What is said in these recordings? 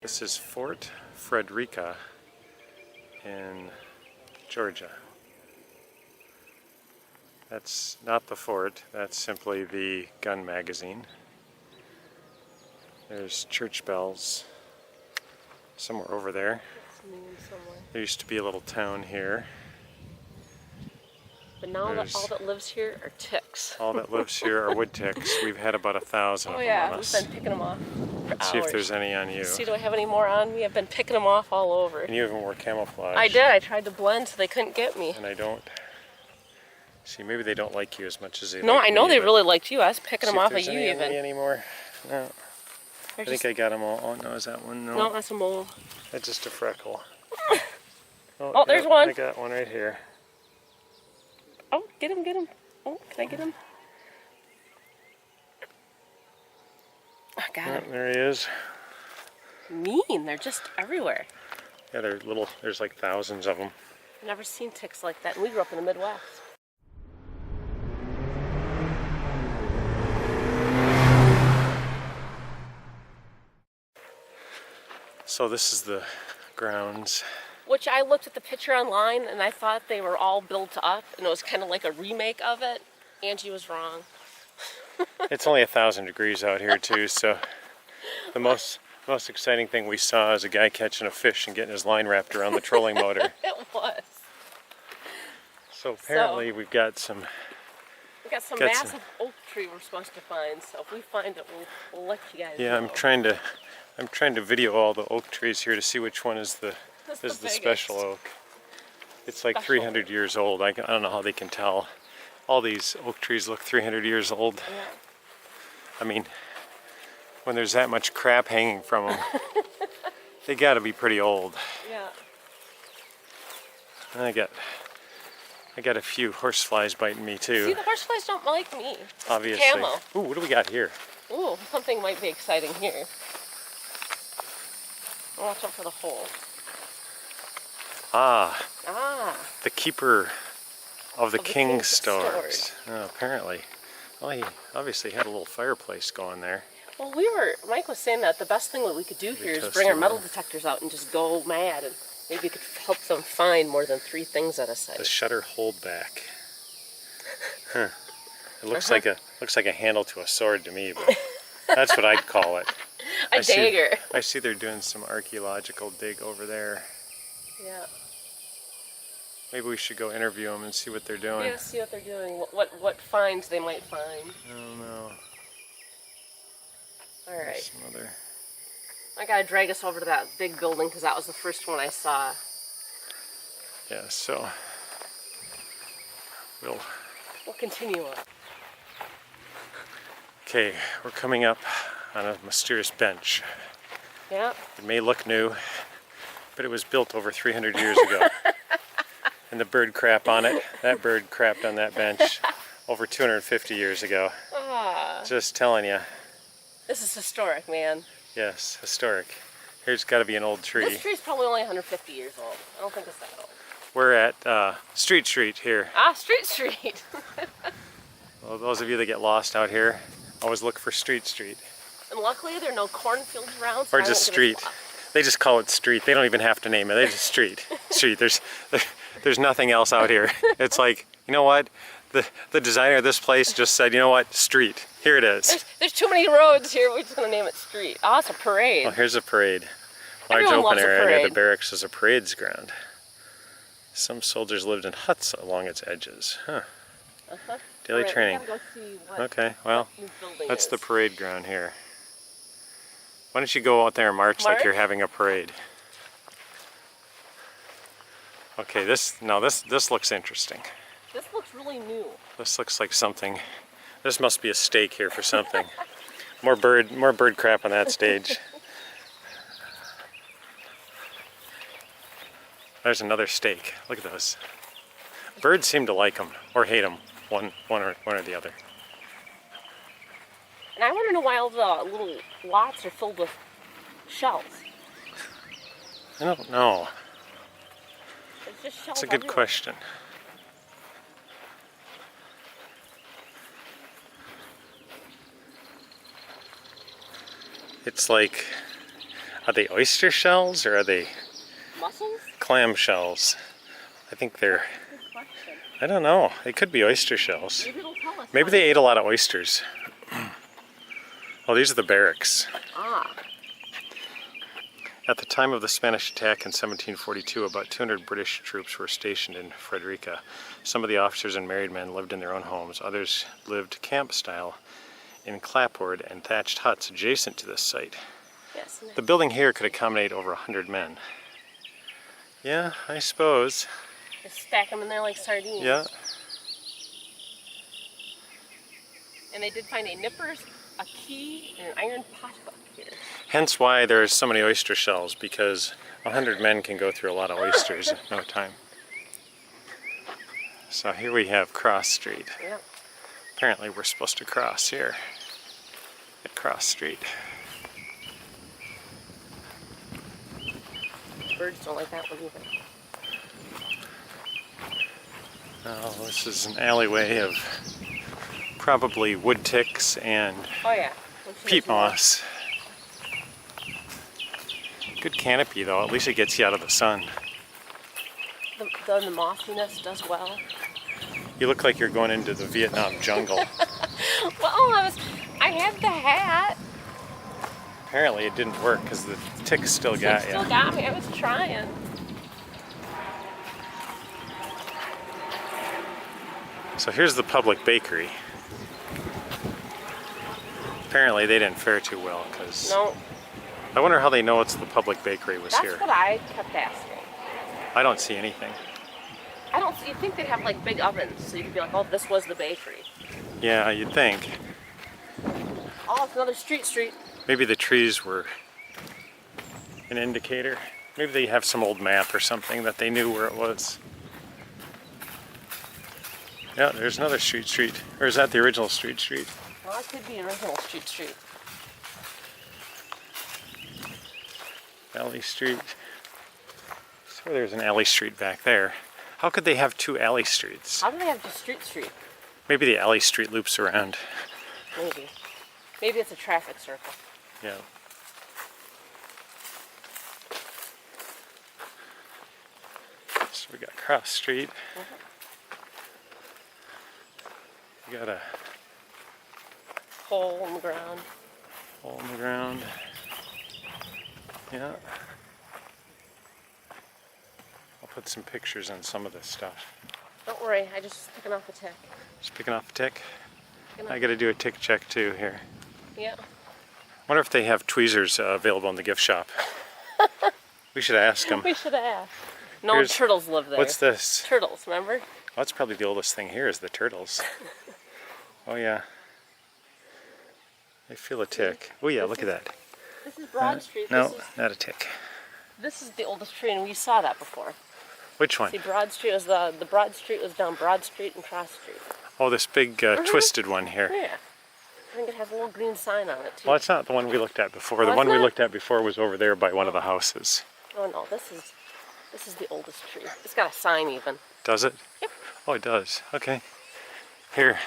This is Fort Frederica in Georgia. That's not the fort, that's simply the gun magazine. There's church bells somewhere over there. There used to be a little town here. But now all that lives here are ticks. All that lives here are wood ticks. We've had about 1,000 of them on us. We've been picking them off for Let's hours. see if there's any on you. See, do I have any more on me? I've been picking them off all over. And you even wore camouflage. I did. I tried to blend so they couldn't get me. And I don't. See, maybe they don't like you as much as they No, like I know me, they really liked you. I was picking them off of you any even. Anymore? No. I think I got them all. Oh, no, is that one? No. No, that's a mole. That's just a freckle. Oh, there's one. I got one right here. Oh, get him, get him. Oh, can I get him? I got him. There he is. Mean, they're just everywhere. Yeah, they're little, there's like thousands of them. I've never seen ticks like that, and we grew up in the Midwest. So this is the grounds. Which I looked at the picture online and I thought they were all built up and it was kind of like a remake of it. Angie was wrong. It's only 1,000 degrees out here too, so the most exciting thing we saw is a guy catching a fish and getting his line wrapped around the trolling motor. It was. So apparently we've got some... We got some massive oak tree we're supposed to find, so if we find it, we'll let you guys know. Yeah, I'm trying to video all the oak trees here to see which one is the special oak. It's like 300 years old. I don't know how they can tell. All these oak trees look 300 years old. Yeah. I mean, when there's that much crap hanging from them, they gotta be pretty old. Yeah. And I got a few horseflies biting me too. See, the horseflies don't like me. Obviously. Camo. Ooh, what do we got here? Ooh, something might be exciting here. Watch out for the hole. Ah. The keeper of the King's stores. Oh, apparently. Well, he obviously had a little fireplace going there. Well, Mike was saying that the best thing that we could do here is bring our metal detectors out and just go mad, and maybe we could help them find more than 3 things at a site. The shutter holdback. Huh. It looks like a handle to a sword to me, but that's what I'd call it. A dagger. I see they're doing some archaeological dig over there. Yeah. Maybe we should go interview them and see what they're doing. Yeah, see what they're doing. What finds they might find. I don't know. All right. Some other... I gotta drag us over to that big building because that was the first one I saw. Yeah, so we'll continue on. Okay, we're coming up on a mysterious bench. Yeah. It may look new, but it was built over 300 years ago. And the bird crap on it, that bird crapped on that bench over 250 years ago. Ah. Just telling you. This is historic, man. Yes, historic. Here's got to be an old tree. This tree's probably only 150 years old. I don't think it's that old. We're at Street here. Ah, Street. Well, those of you that get lost out here, always look for Street. And luckily there are no cornfields around. So or just street. They just call it street. They don't even have to name it. They just street. There's nothing else out here. It's like, you know what? The designer of this place just said, you know what? Street. Here it is. There's too many roads here. We're just gonna name it street. Oh, it's a parade. Oh, here's a parade. Large Everyone open loves a area near the parade. barracks is a parades ground. Some soldiers lived in huts along its edges. Huh. Daily training. We gotta go see what Okay, well, this building that's is. the parade ground here. Why don't you go out there and march like you're having a parade? Okay, this looks interesting. This looks really new. This looks like something. This must be a stake here for something. More bird crap on that stage. There's another stake. Look at those. Birds seem to like them or hate them, one or the other. And I want to know why all the little lots are filled with shells. I don't know. There's just shells That's a good everywhere. question. It's like, Are they oyster shells or are they Mussels? clam shells? I think they're, Good question. I don't know. They could be oyster shells. Maybe it'll tell us. Maybe they ate a lot of oysters. Oh, these are the barracks. Ah. At the time of the Spanish attack in 1742, about 200 British troops were stationed in Frederica. Some of the officers and married men lived in their own homes. Others lived camp-style in clapboard and thatched huts adjacent to this site. Yes. The building here could accommodate over 100 men. Yeah, I suppose. Just stack them in there like sardines. Yeah. And they did find a nippers, a key, and an iron pot up here. Hence why there's so many oyster shells, because 100 men can go through a lot of oysters in no time. So here we have Cross Street. Yep. Apparently we're supposed to cross here at Cross Street. Birds don't like that one either. Now this is an alleyway of probably wood ticks and Oh yeah. peat moss. Good canopy though, at least it gets you out of the sun. The mossiness does well. You look like you're going into the Vietnam jungle. Well, I had the hat. Apparently it didn't work because the ticks still got you. Still got me. I was trying. So here's the public bakery. Apparently they didn't fare too well because No, I wonder how they know it's the public bakery was that's here. what I kept asking. I don't see anything. I don't. You think they'd have like big ovens, so you could be like, "Oh, this was the bakery." Yeah, you'd think. Oh, it's another street. Maybe the trees were an indicator. Maybe they have some old map or something that they knew where it was. Yeah, there's another street. Or is that the original street? Well, it could be original street. Alley Street. So there's an alley street back there. How could they have two alley streets? How do they have just street? Maybe the alley street loops around. Maybe it's a traffic circle. Yeah. So we got Cross Street. We got a Hole in the ground. hole in the ground. Yeah. I'll put some pictures on some of this stuff. Don't worry, I just picking off the tick. Just picking off a tick. I gotta do a tick check too here. Yeah. Wonder if they have tweezers available in the gift shop. We should ask them. We should ask. No, Here's- turtles live there. What's this? Turtles, remember? Oh, that's probably the oldest thing here is the turtles. Oh yeah. I feel a tick. Oh yeah, look at that. This is Broad Street. No, not a tick. This is the oldest tree, and we saw that before. Which one? See, Broad Street was the Broad Street was down Broad Street and Cross Street. Oh, this big twisted one here. Yeah. I think it has a little green sign on it too. Well, it's not the one we looked at before. The it's one we not? looked at before was over there by one of the houses. Oh no, this is the oldest tree. It's got a sign even. Does it? Yep. Oh, it does. Okay. Here,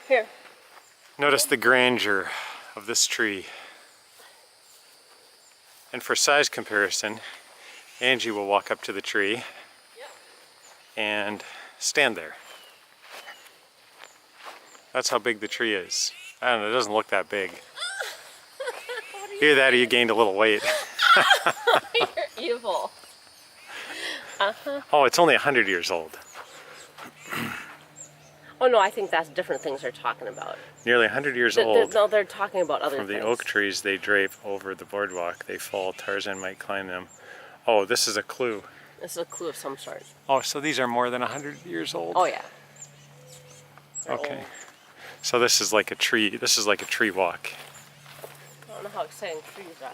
Here. notice the grandeur of this tree. And for size comparison, Angie will walk up to the tree Yep. and stand there. That's how big the tree is. I don't know, it doesn't look that big. Either that or you gained a little weight. You're evil. Oh, it's only 100 years old. Oh no, I think that's different things they're talking about. Nearly 100 years They're- old. No, they're talking about other From the things. oak trees they drape over the boardwalk. They fall, Tarzan might climb them. Oh, this is a clue. This is a clue of some sort. Oh, so these are more than 100 years old? Oh yeah. They're Okay. old. So this is like a tree, this is like a tree walk. I don't know how exciting trees are.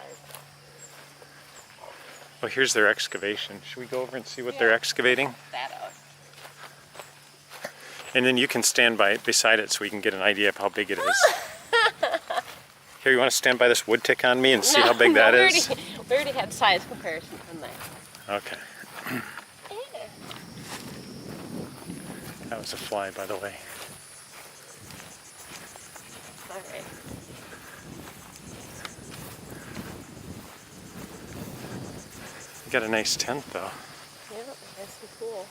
Well, here's their excavation. Should we go over and see what they're excavating? That out. And then you can stand beside it so we can get an idea of how big it is. Here, you want to stand by this wood tick on me and see how big that is? We already had size comparison from there. Okay. That was a fly, by the way. Alright. You got a nice tent though. Yeah, nice and cool.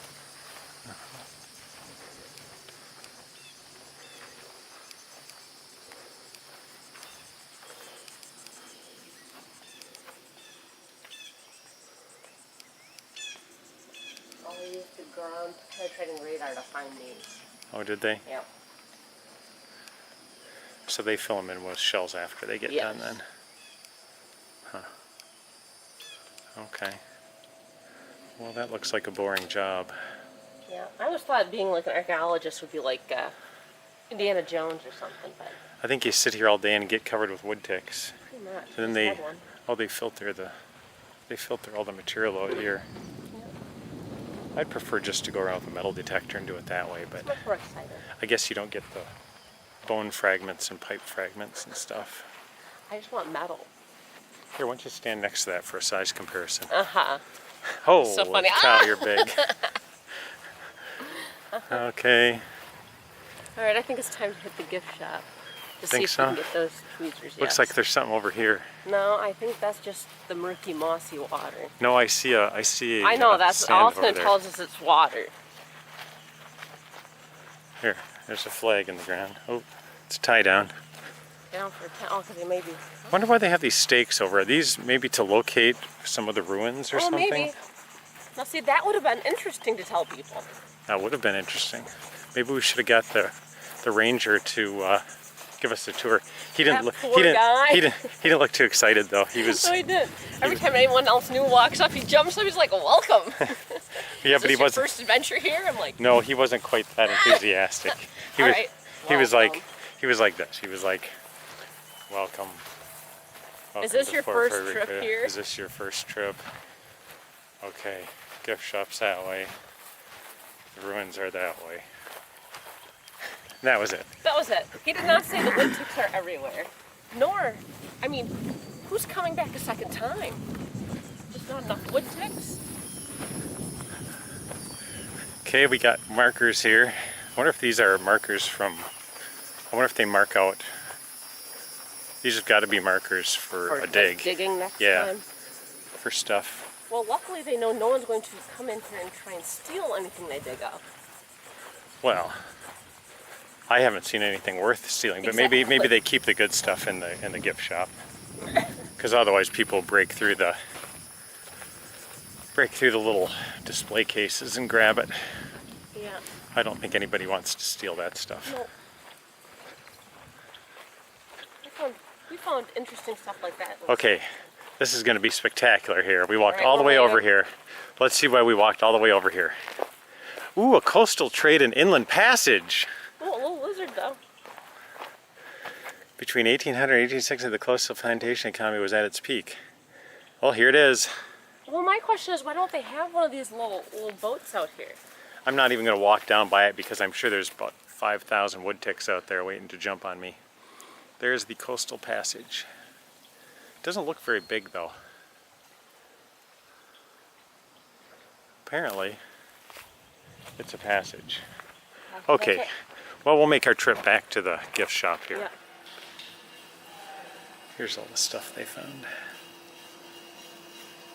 They used the ground penetrating radar to find these. Oh, did they? Yeah. So they fill them in with shells after they get done then? Huh. Okay. Well, that looks like a boring job. Yeah, I always thought being like an archaeologist would be like Indiana Jones or something, but I think you sit here all day and get covered with wood ticks. pretty much. And then they filter all the material out here. Yeah. I'd prefer just to go around with a metal detector and do it that way, but It's much more exciting. I guess you don't get the bone fragments and pipe fragments and stuff. I just want metal. Here, why don't you stand next to that for a size comparison? Uh-huh. Oh, So funny. cow, you're big. Okay. All right, I think it's time to hit the gift shop to see Think if so? we can get those tweezers. Looks yes. like there's something over here. No, I think that's just the murky, mossy water. No, I see a I know, that's sand all it's over going to there. tell us is it's water. Here, there's a flag in the ground. Oh, it's a tie down. Down for because they may be. I wonder why they have these stakes over. Are these maybe to locate some of the ruins or something? Maybe. Now see, that would have been interesting to tell people. That would have been interesting. Maybe we should have got the ranger to give us a tour. He didn't. That Look, poor guy. He didn't look too excited though. He was. No, he did. Every time anyone else new walks up, he jumps up. He's like, "Welcome." Yeah, Is but this he your wasn't. first adventure here? I'm like, No, he wasn't quite that enthusiastic. He all was. right. He was welcome. like. He was like this. He was like, "Welcome." Is this to your Fort first Frederick. trip here? Is this your first trip? Okay, gift shop's that way. The ruins are that way. And that was it. That was it. He did not say the wood ticks are everywhere. Nor, I mean, who's coming back a second time? Just not enough wood ticks? Okay, we got markers here. I wonder if these are markers from, I wonder if they mark out, these have got to be markers for a dig. Digging next Yeah. time. For stuff. Well, luckily they know no one's going to come in here and try and steal anything they dig up. Well, I haven't seen anything worth stealing, but maybe Exactly. they keep the good stuff in the gift shop. Because otherwise people break through the little display cases and grab it. Yeah. I don't think anybody wants to steal that stuff. No. We found interesting stuff like that. Okay, this is going to be spectacular here. We walked All right, all the way we're over here. here. Let's see why we walked all the way over here. Ooh, a coastal trade and inland passage. Oh, a little lizard though. Between 1800 and 1860, the coastal plantation economy was at its peak. Well, here it is. Well, my question is, why don't they have one of these little boats out here? I'm not even going to walk down by it because I'm sure there's about 5,000 wood ticks out there waiting to jump on me. There's the coastal passage. Doesn't look very big though. Apparently, it's a passage. Okay, Okay. well, we'll make our trip back to the gift shop here. Yeah. Here's all the stuff they found.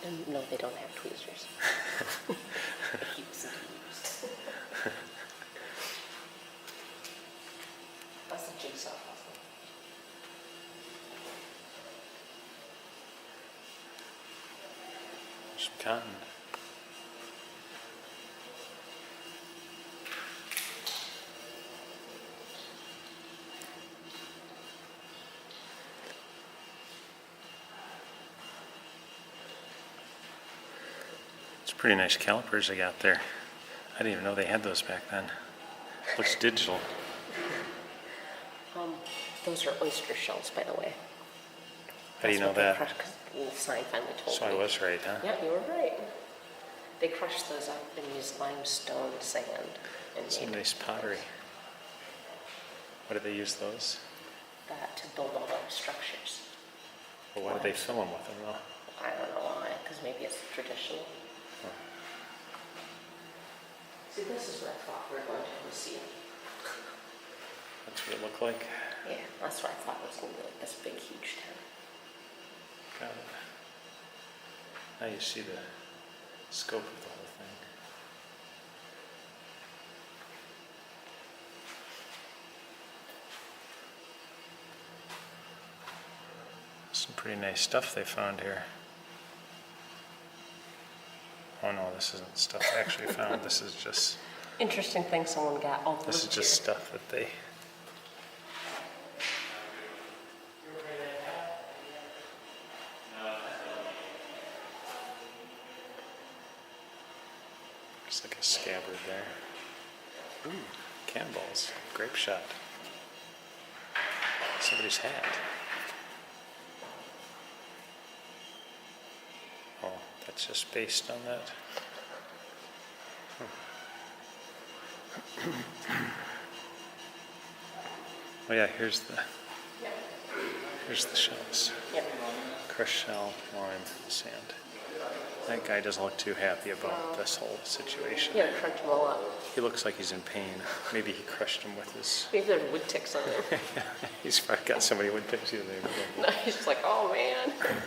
And no, they don't have tweezers. They keep some tweezers. That's a jigsaw puzzle. Some cotton. It's pretty nice calipers they got there. I didn't even know they had those back then. Looks digital. Those are oyster shells, by the way. How do you know that? Because the little sign finally told So me. I was right, huh? Yeah, you were right. They crushed those up and used limestone sand and Some made nice pottery. What did they use those? that to build all those structures. Well, why did they fill them with them though? I don't know why, because maybe it's traditional. See, this is what I thought we were going to museum. That's what it looked like. Yeah, that's what I thought was going to be like this big, huge tent. Got it. Now you see the scope of the whole thing. Some pretty nice stuff they found here. Oh no, this isn't stuff they actually found. This is just... Interesting thing someone got all This is just stuff that they... There's like a scabbard there. Ooh, cannonballs. Grape shot. Somebody's hat. Oh, that's just based on that. Oh yeah, here's the shells. Yep. Crushed shell, lime, sand. That guy doesn't look too happy about this whole situation. Yeah, crunch them all up. He looks like he's in pain. Maybe he crushed him with his... Maybe there's wood ticks on there. He's probably got so many wood ticks in there. No, he's just like, oh man. Alright.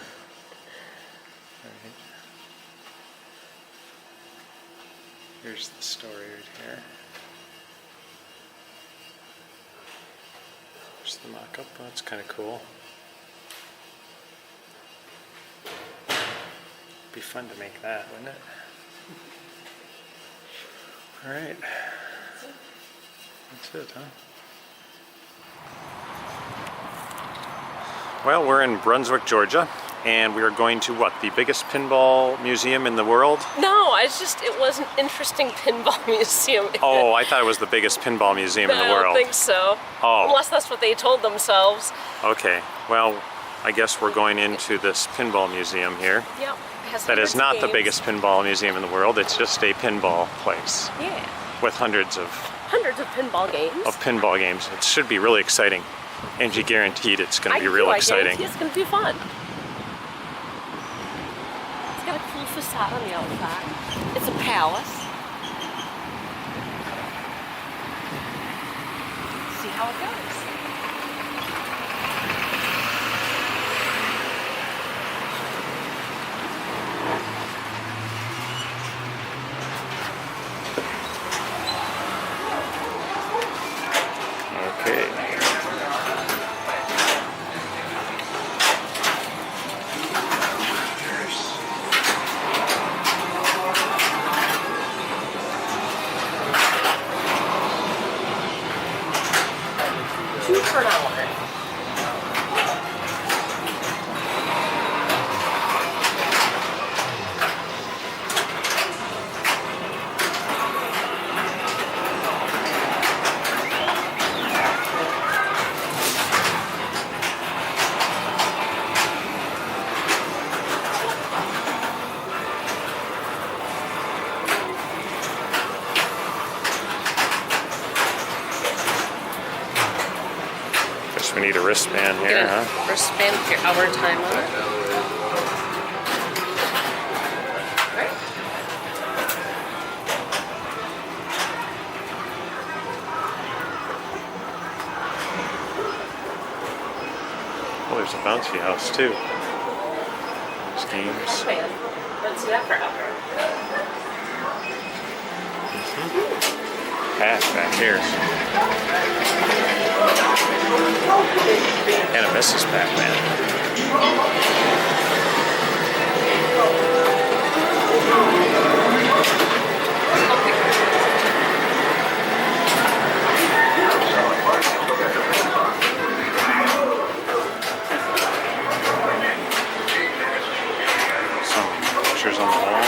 Here's the story right here. There's the mock-up. Oh, that's kind of cool. Be fun to make that, wouldn't it? All right. That's it, huh? Well, we're in Brunswick, Georgia, and we are going to what? The biggest pinball museum in the world? No, it was an interesting pinball museum. Oh, I thought it was the biggest pinball museum in the world. I don't think so. Oh. Unless that's what they told themselves. Okay, well, I guess we're going into this pinball museum here. Yep. That is not the biggest pinball museum in the world. It's just a pinball place. Yeah. With hundreds of pinball games. It should be really exciting. Angie guaranteed it's going to be real exciting. It's going to be fun. It's got a cool facade on the outside. It's a palace. See how it goes. $2 per hour. We need a wristband here, huh? Wristband with your hour time on it. Right. Oh, there's a bouncy house too. There's games. Oh, man. Let's see that forever. Back here. And a Mrs. Pac-Man. Some pictures on the wall.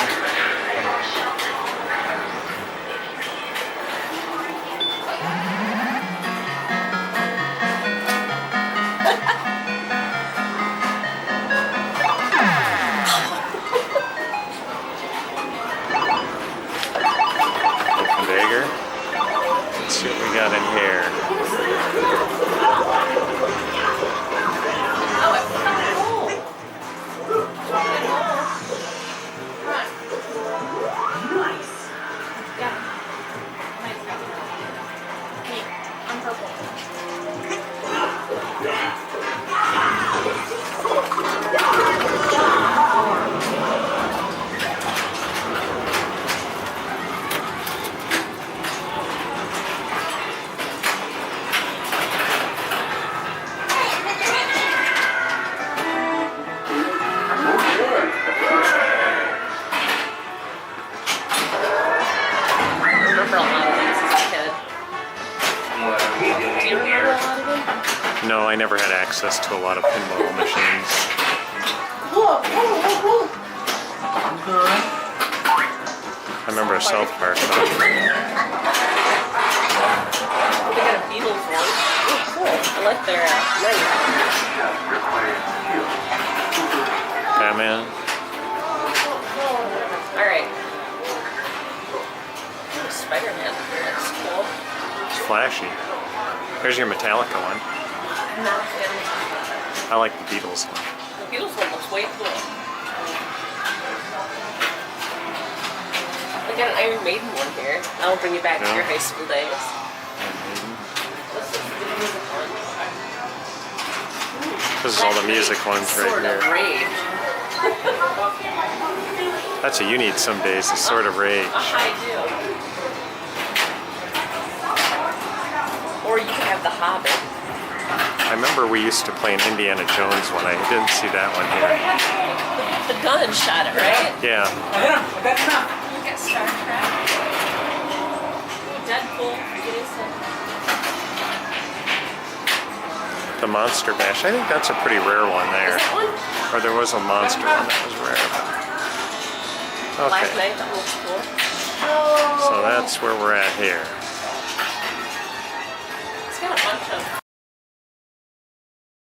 Let's see what we got in here. I never had access to a lot of pinball machines. I remember a South Park one. They got a Beatles one. Oh, cool. I like their knife. Batman. Alright. Spider-Man. That's cool. It's flashy. There's your Metallica one. I'm not a fan. I like the Beatles one. The Beatles one looks way cool. We got an Iron Maiden one here. That'll bring you back to your high school days. This is all the music ones right Sword here. of Rage. That's what you need some days, the Sword of Rage. I do. Or you can have the Hobbit. I remember we used to play an Indiana Jones one. I didn't see that one here. The gun and shot it, right? Yeah. Look at Star Trek. Deadpool. The Monster Bash. I think that's a pretty rare one there. Is that one? Or there was a monster one that was rare. Black Okay. Knight, that looks cool. So that's where we're at here.